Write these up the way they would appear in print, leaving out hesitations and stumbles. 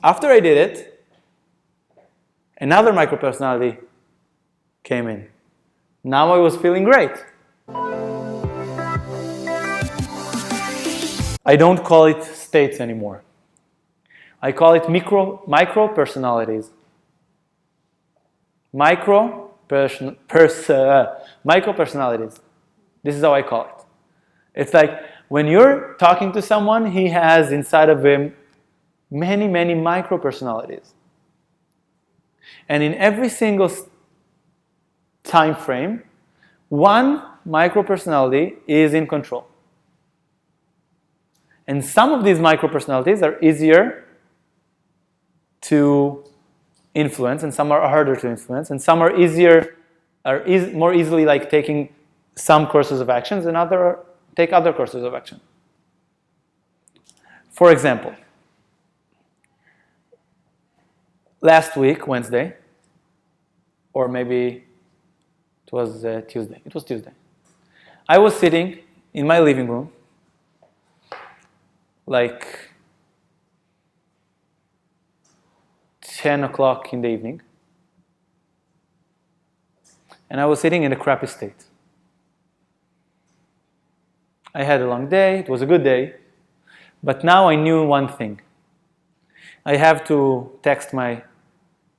After I did it, another micropersonality came in. Now I was feeling great. I don't call it states anymore. I call it micro personalities. Micro personalities. This is how I call it. It's like when you're talking to someone, he has inside of him many, many micro personalities. And in every single time frame, one micro personality is in control. And some of these micro personalities are easier to influence, and some are harder to influence, and some are more easily like taking some courses of actions, and take other courses of action. For example, last week, Wednesday, or maybe it was Tuesday. It was Tuesday. I was sitting in my living room, like 10 o'clock in the evening, and I was sitting in a crappy state. I had a long day, it was a good day, but now I knew one thing. I have to text my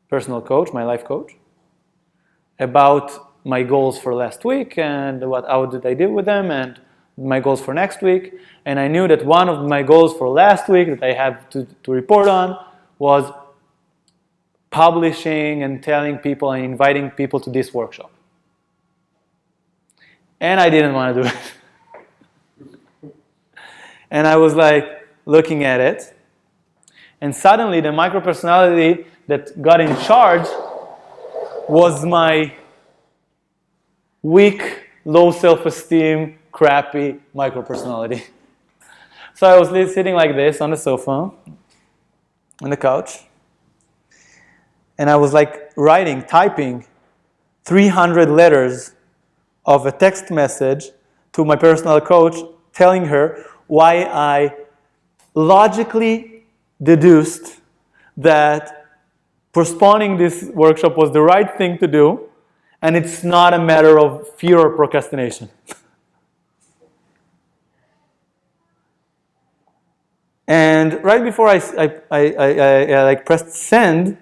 personal coach, my life coach, about my goals for last week and how did I deal with them and my goals for next week. And I knew that one of my goals for last week that I had to report on was publishing and telling people and inviting people to this workshop. And I didn't want to do it. And I was like looking at it, and suddenly the micropersonality that got in charge was my weak, low self-esteem, crappy micropersonality. So I was sitting like this on the sofa, on the couch, and I was like typing 300 letters of a text message to my personal coach, telling her why I logically deduced that postponing this workshop was the right thing to do, and it's not a matter of fear or procrastination. And right before I pressed send,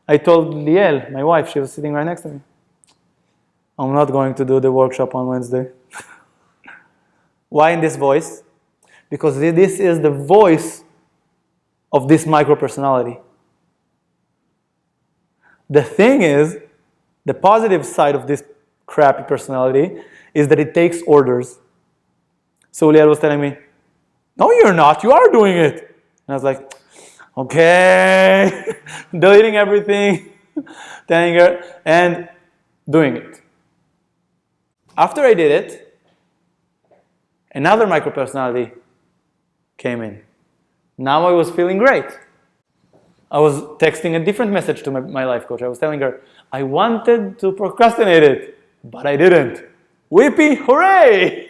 I told Liel, my wife, she was sitting right next to me, I'm not going to do the workshop on Wednesday. Why in this voice? Because this is the voice of this micropersonality. The thing is, the positive side of this crappy personality is that it takes orders. So Liel was telling me, no, you're not, you are doing it. And I was like, okay, deleting everything, telling her, and doing it. After I did it, another micropersonality came in. Now I was feeling great. I was texting a different message to my life coach. I was telling her, I wanted to procrastinate it, but I didn't. Whippy, hooray!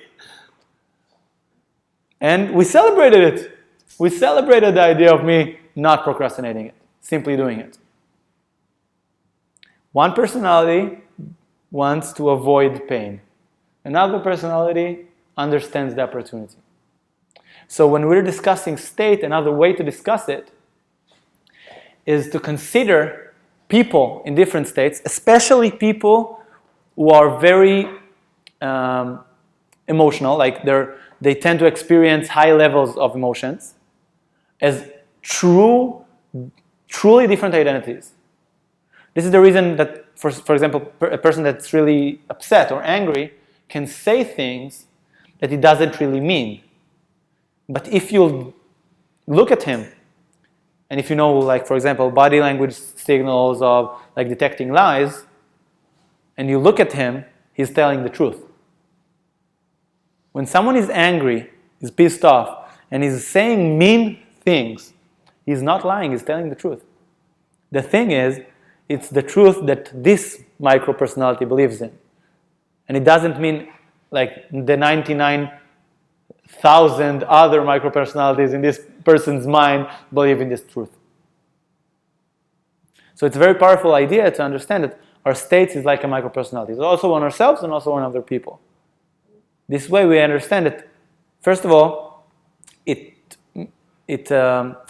And we celebrated it. We celebrated the idea of me not procrastinating it, simply doing it. One personality wants to avoid pain. Another personality understands the opportunity. So when we're discussing state, another way to discuss it is to consider people in different states, especially people who are very emotional, like they tend to experience high levels of emotions, as truly different identities. This is the reason that, for example, a person that's really upset or angry can say things that he doesn't really mean. But if you look at him, and if you know, like, for example, body language signals of like detecting lies, and you look at him, he's telling the truth. When someone is angry, is pissed off, and is saying mean things, he's not lying, he's telling the truth. The thing is, it's the truth that this micro-personality believes in. And it doesn't mean like the 99,000 other micro-personalities in this person's mind believe in this truth. So it's a very powerful idea to understand that our states is like a micro-personality. It's also on ourselves and also on other people. This way we understand that, first of all, it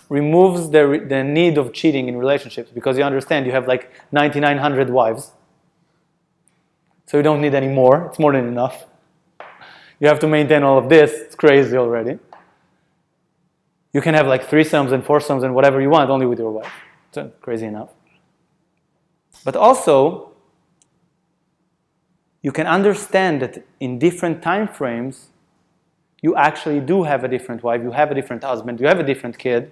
removes the need of cheating in relationships, because you understand you have like 9,900 wives. So you don't need any more. It's more than enough. You have to maintain all of this. It's crazy already. You can have like threesomes and foursomes and whatever you want only with your wife. It's crazy enough. But also, you can understand that in different time frames, you actually do have a different wife, you have a different husband, you have a different kid.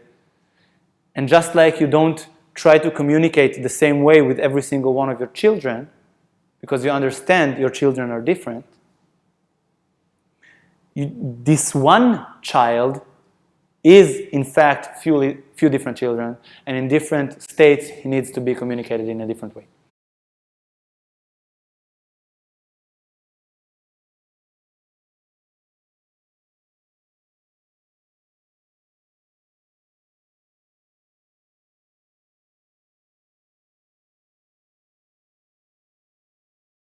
And just like you don't try to communicate the same way with every single one of your children, because you understand your children are different, this one child is in fact few different children, and in different states he needs to be communicated in a different way.